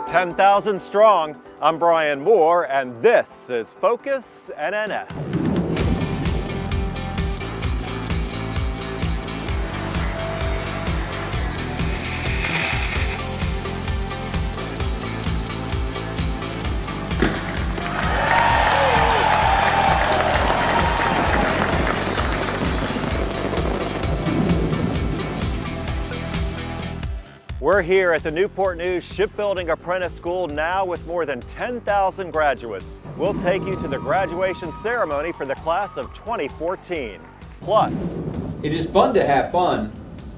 10,000 strong. I'm Bryan Moore, and this is Focus NNS. We're here at the Newport News Shipbuilding Apprentice School now with more than 10,000 graduates. We'll take you to the graduation ceremony for the class of 2014. Plus, it is fun to have fun,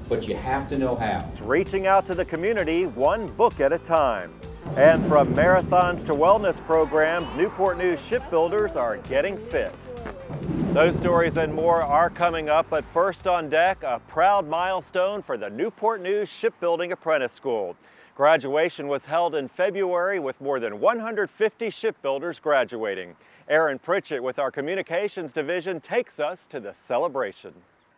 but you have to know how. It's reaching out to the community one book at a time. And from marathons to wellness programs, Newport News shipbuilders are getting fit. Those stories and more are coming up, but first on deck, a proud milestone for the Newport News Shipbuilding Apprentice School. Graduation was held in February with more than 150 shipbuilders graduating. Aaron Pritchett with our Communications Division takes us to the celebration.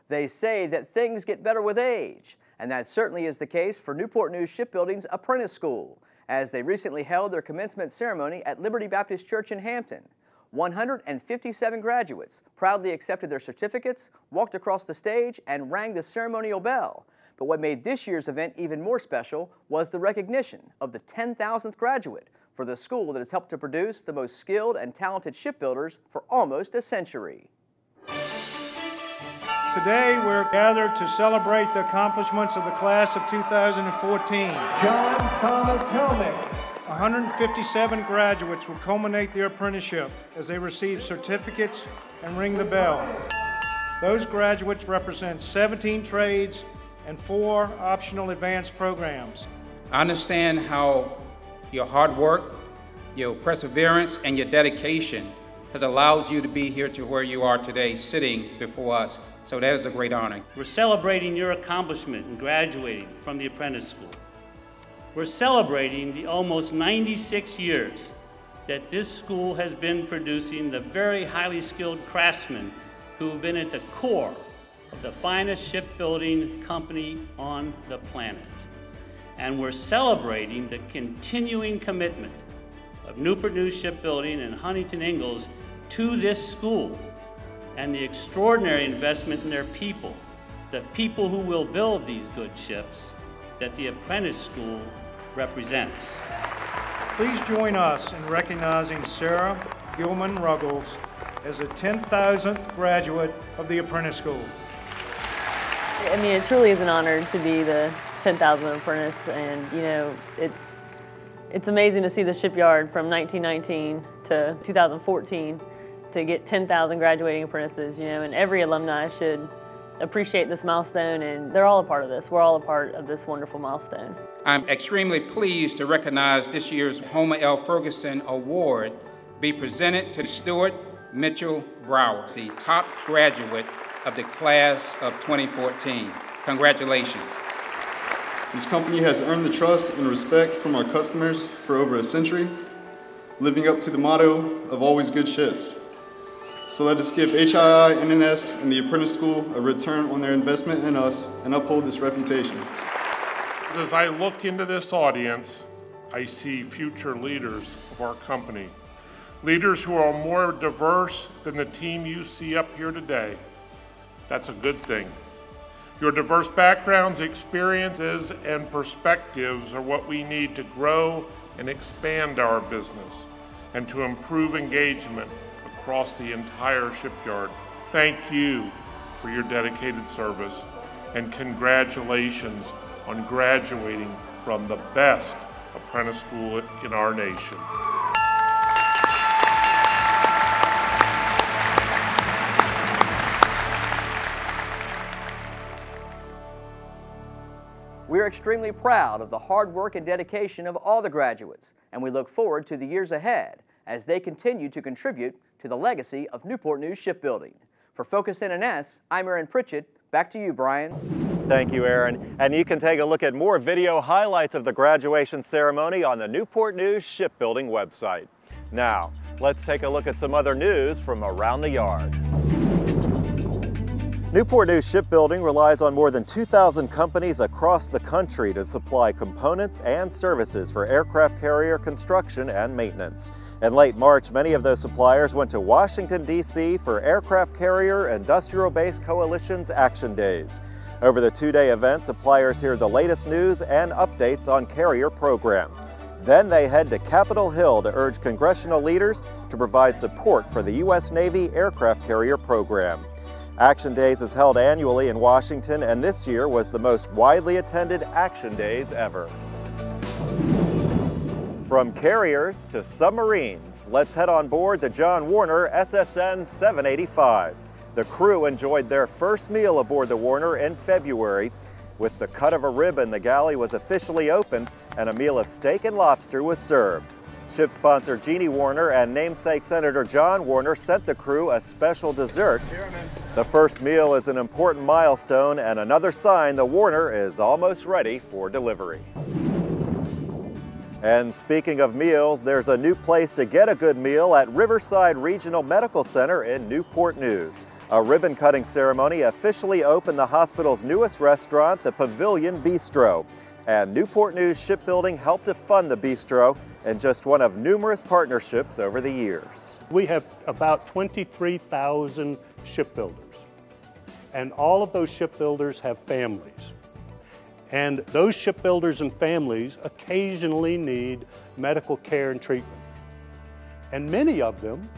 They say that things get better with age, and that certainly is the case for Newport News Shipbuilding's Apprentice School, as they recently held their commencement ceremony at Liberty Baptist Church in Hampton. 157 graduates proudly accepted their certificates, walked across the stage, and rang the ceremonial bell. But what made this year's event even more special was the recognition of the 10,000th graduate for the school that has helped to produce the most skilled and talented shipbuilders for almost a century. Today we're gathered to celebrate the accomplishments of the class of 2014. John Thomas Helmick. 157 graduates will culminate their apprenticeship as they receive certificates and ring the bell. Those graduates represent 17 trades and 4 optional advanced programs. I understand how your hard work, your perseverance, and your dedication has allowed you to be here to where you are today, sitting before us. So that is a great honor. We're celebrating your accomplishment in graduating from the Apprentice School. We're celebrating the almost 96 years that this school has been producing the very highly skilled craftsmen who have been at the core of the finest shipbuilding company on the planet. And we're celebrating the continuing commitment of Newport News Shipbuilding and Huntington Ingalls to this school and the extraordinary investment in their people, the people who will build these good ships that the Apprentice School represents. Please join us in recognizing Sarah Gilman Ruggles as the 10,000th graduate of the Apprentice School. I mean, it truly is an honor to be the 10,000th apprentice, and you know, it's amazing to see the Shipyard from 1919 to 2014 to get 10,000 graduating apprentices, you know, and every alumni should appreciate this milestone, and they're all a part of this. We're all a part of this wonderful milestone. I'm extremely pleased to recognize this year's Homer L. Ferguson Award be presented to Stuart Mitchell Brower, the top graduate of the class of 2014. Congratulations. This company has earned the trust and respect from our customers for over a century, living up to the motto of always good ships. So let us give HII, NNS, and the Apprentice School a return on their investment in us and uphold this reputation. As I look into this audience, I see future leaders of our company. Leaders who are more diverse than the team you see up here today. That's a good thing. Your diverse backgrounds, experiences, and perspectives are what we need to grow and expand our business and to improve engagement across the entire shipyard. Thank you for your dedicated service, and congratulations on graduating from the best apprentice school in our nation. We're extremely proud of the hard work and dedication of all the graduates, and we look forward to the years ahead as they continue to contribute to the legacy of Newport News Shipbuilding. For Focus NNS, I'm Aaron Pritchett. Back to you, Bryan. Thank you, Aaron. And you can take a look at more video highlights of the graduation ceremony on the Newport News Shipbuilding website. Now, let's take a look at some other news from around the yard. Newport News Shipbuilding relies on more than 2,000 companies across the country to supply components and services for aircraft carrier construction and maintenance. In late March, many of those suppliers went to Washington, D.C. for Aircraft Carrier Industrial Base Coalition's Action Days. Over the two-day event, suppliers hear the latest news and updates on carrier programs. Then they head to Capitol Hill to urge congressional leaders to provide support for the U.S. Navy aircraft carrier program. Action Days is held annually in Washington, and this year was the most widely attended Action Days ever. From carriers to submarines, let's head on board the John Warner SSN 785. The crew enjoyed their first meal aboard the Warner in February. With the cut of a ribbon, the galley was officially opened and a meal of steak and lobster was served. Ship sponsor Jeannie Warner and namesake Senator John Warner sent the crew a special dessert. The first meal is an important milestone and another sign the Warner is almost ready for delivery. And speaking of meals, there's a new place to get a good meal at Riverside Regional Medical Center in Newport News. A ribbon-cutting ceremony officially opened the hospital's newest restaurant, the Pavilion Bistro. And Newport News Shipbuilding helped to fund the bistro in just one of numerous partnerships over the years. We have about 23,000 shipbuilders, and all of those shipbuilders have families. And those shipbuilders and families occasionally need medical care and treatment. And many of them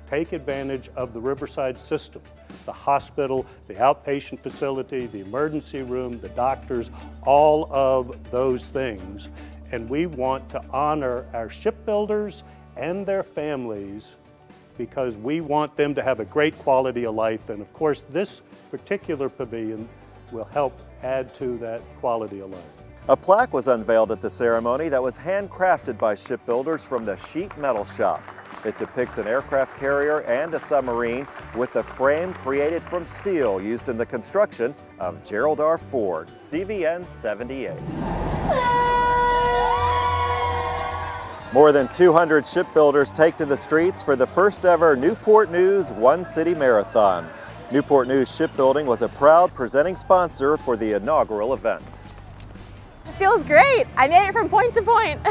take advantage of the Riverside system, the hospital, the outpatient facility, the emergency room, the doctors, all of those things. And we want to honor our shipbuilders and their families because we want them to have a great quality of life. And of course, this particular pavilion will help add to that quality of life. A plaque was unveiled at the ceremony that was handcrafted by shipbuilders from the sheet metal shop. It depicts an aircraft carrier and a submarine with a frame created from steel used in the construction of Gerald R. Ford, CVN 78. More than 200 shipbuilders take to the streets for the first ever Newport News One City Marathon. Newport News Shipbuilding was a proud presenting sponsor for the inaugural event. It feels great. I made it from point to point.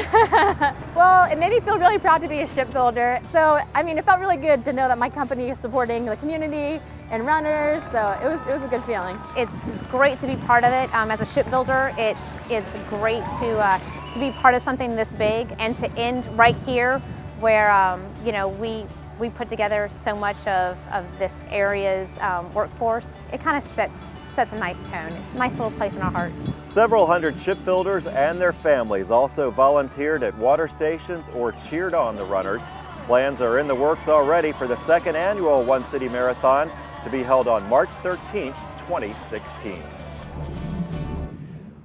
Well, it made me feel really proud to be a shipbuilder. So, I mean, it felt really good to know that my company is supporting the community and runners. So it was a good feeling. It's great to be part of it. As a shipbuilder, it is great to be part of something this big and to end right here where, you know, we put together so much of this area's workforce. It kind of sets a nice tone. It's a nice little place in our heart. Several hundred shipbuilders and their families also volunteered at water stations or cheered on the runners. Plans are in the works already for the second annual One City Marathon to be held on March 13th, 2016.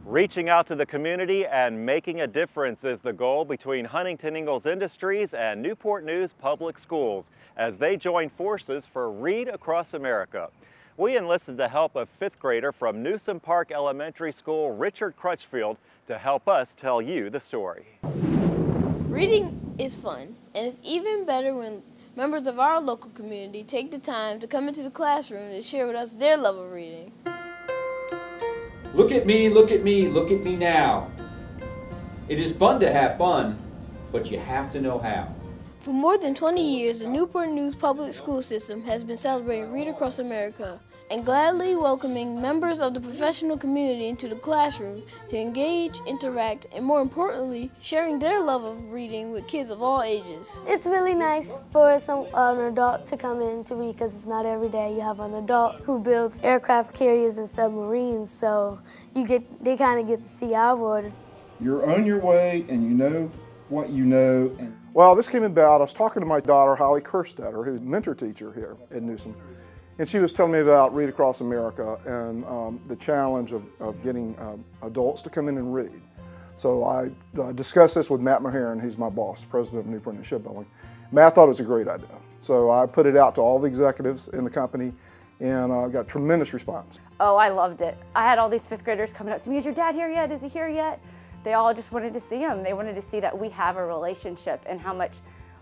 Reaching out to the community and making a difference is the goal between Huntington Ingalls Industries and Newport News Public Schools as they join forces for Read Across America. We enlisted the help of fifth grader from Newsom Park Elementary School, Richard Crutchfield, to help us tell you the story. Reading is fun, and it's even better when members of our local community take the time to come into the classroom to share with us their love of reading. Look at me, look at me, look at me now. It is fun to have fun, but you have to know how. For more than 20 years, the Newport News Public School System has been celebrating Read Across America and gladly welcoming members of the professional community into the classroom to engage, interact, and more importantly, sharing their love of reading with kids of all ages. It's really nice for an adult to come in to read because it's not every day you have an adult who builds aircraft carriers and submarines, so they kind of get to see our world. You're on your way and you know what you know. Well, this came about, I was talking to my daughter, Holly Kerstetter, who's a mentor teacher here at Newsom. And she was telling me about Read Across America and the challenge of getting adults to come in and read. So I discussed this with Matt Maharan, who's my boss, president of Newport News Shipbuilding. Matt thought it was a great idea. So I put it out to all the executives in the company and got tremendous response. Oh, I loved it. I had all these fifth graders coming up to me, is your dad here yet? Is he here yet? They all just wanted to see him. They wanted to see that we have a relationship and how much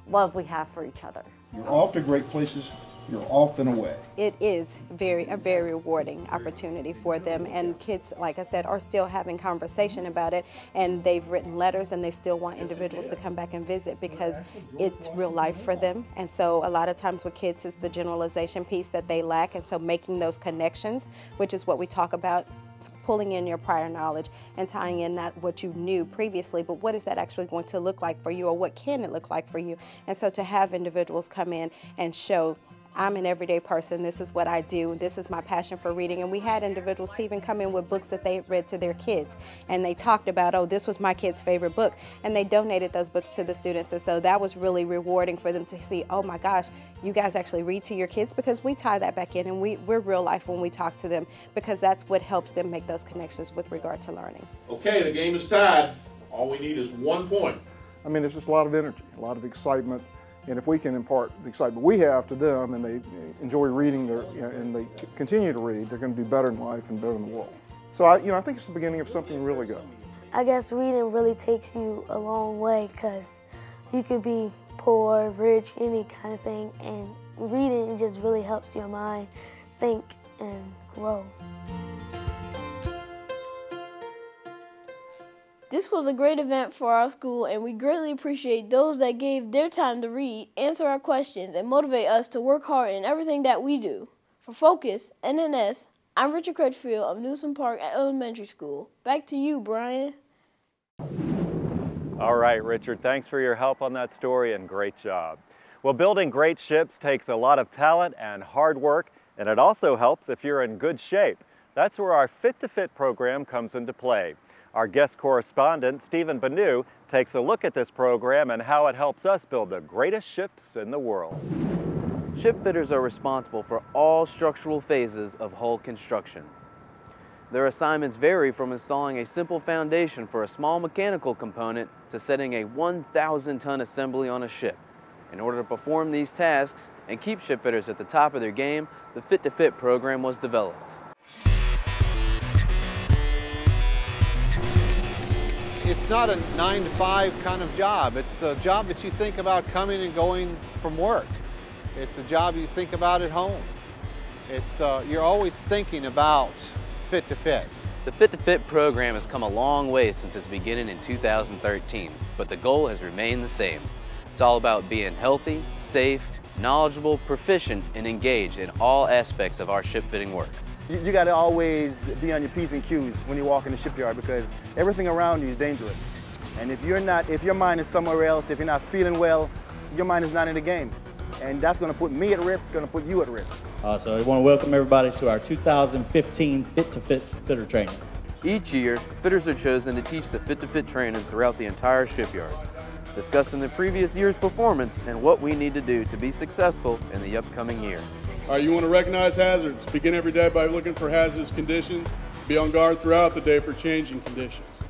love we have for each other. You're off to great places you're off and away. It is a very rewarding opportunity for them, and kids, like I said, are still having conversation about it, and they've written letters and they still want individuals to come back and visit because it's real life for them. And so a lot of times with kids, it's the generalization piece that they lack, and so making those connections, which is what we talk about, pulling in your prior knowledge and tying in not what you knew previously, but what is that actually going to look like for you, or what can it look like for you? And so to have individuals come in and show, I'm an everyday person, this is what I do, this is my passion for reading. And we had individuals to even come in with books that they read to their kids, and they talked about, oh, this was my kid's favorite book, and they donated those books to the students. And so that was really rewarding for them to see, oh my gosh, you guys actually read to your kids, because we tie that back in, and we're real life when we talk to them, because that's what helps them make those connections with regard to learning. Okay, the game is tied. All we need is 1 point. I mean, it's just a lot of energy, a lot of excitement. And if we can impart the excitement we have to them, and they enjoy reading, and they continue to read, they're going to do better in life and better in the world. So I think it's the beginning of something really good. I guess reading really takes you a long way, because you could be poor, rich, any kind of thing, and reading just really helps your mind think and grow. This was a great event for our school, and we greatly appreciate those that gave their time to read, answer our questions, and motivate us to work hard in everything that we do. For Focus NNS, I'm Richard Crutchfield of Newsom Park Elementary School. Back to you, Brian. All right, Richard, thanks for your help on that story, and great job. Well, building great ships takes a lot of talent and hard work, and it also helps if you're in good shape. That's where our Fit to Fit program comes into play. Our guest correspondent, Stephen Banu, takes a look at this program and how it helps us build the greatest ships in the world. Ship fitters are responsible for all structural phases of hull construction. Their assignments vary from installing a simple foundation for a small mechanical component to setting a 1,000-ton assembly on a ship. In order to perform these tasks and keep ship fitters at the top of their game, the Fit to Fit program was developed. It's not a 9-to-5 kind of job. It's a job that you think about coming and going from work. It's a job you think about at home. It's, you're always thinking about Fit to Fit. The Fit to Fit program has come a long way since its beginning in 2013, but the goal has remained the same. It's all about being healthy, safe, knowledgeable, proficient, and engaged in all aspects of our ship fitting work. You got to always be on your P's and Q's when you walk in the shipyard, because everything around you is dangerous. And if your mind is somewhere else, if you're not feeling well, your mind is not in the game. And that's going to put me at risk, going to put you at risk. So I want to welcome everybody to our 2015 Fit to Fit fitter training. Each year, fitters are chosen to teach the Fit to Fit training throughout the entire shipyard, discussing the previous year's performance and what we need to do to be successful in the upcoming year. All right, you want to recognize hazards. Begin every day by looking for hazardous conditions. Be on guard throughout the day for changing conditions.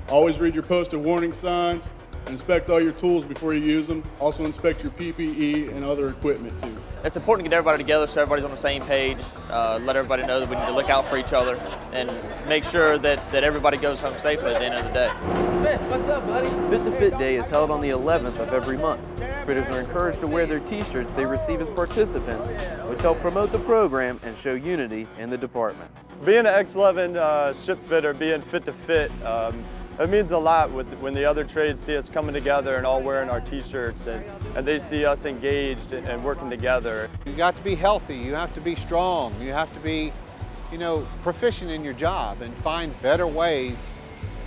Always read your posted warning signs and inspect all your tools before you use them. Also inspect your PPE and other equipment too. It's important to get everybody together so everybody's on the same page, let everybody know that we need to look out for each other and make sure that everybody goes home safely at the end of the day. Smith, what's up, buddy? Fit to Fit Day is held on the 11th of every month. Fitters are encouraged to wear their t-shirts they receive as participants, which help promote the program and show unity in the department. Being an X11 ship fitter, being fit to fit, it means a lot when the other trades see us coming together and all wearing our t-shirts, and they see us engaged and working together. You got to be healthy, you have to be strong, you have to be, proficient in your job and find better ways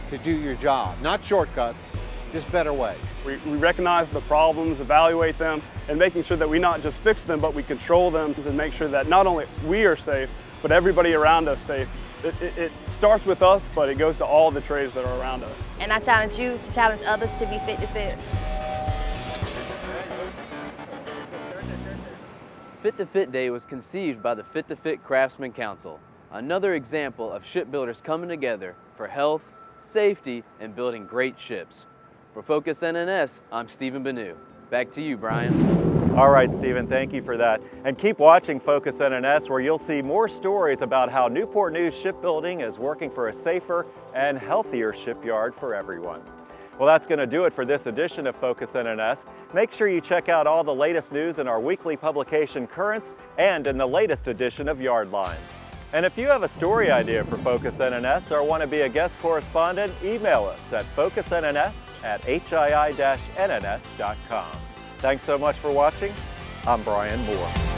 to do your job. Not shortcuts, just better ways. We recognize the problems, evaluate them, and making sure that we not just fix them, but we control them and make sure that not only we are safe, but everybody around us safe. It starts with us, but it goes to all the trades that are around us. And I challenge you to challenge others to be fit to fit. Fit to Fit Day was conceived by the Fit to Fit Craftsman Council, another example of shipbuilders coming together for health, safety, and building great ships. For Focus NNS, I'm Stephen Banu. Back to you, Brian. All right, Stephen, thank you for that. And keep watching Focus NNS, where you'll see more stories about how Newport News Shipbuilding is working for a safer and healthier shipyard for everyone. Well, that's going to do it for this edition of Focus NNS. Make sure you check out all the latest news in our weekly publication Currents and in the latest edition of Yard Lines. And if you have a story idea for Focus NNS or want to be a guest correspondent, email us at focusnns@hii-nns.com. Thanks so much for watching. I'm Bryan Moore.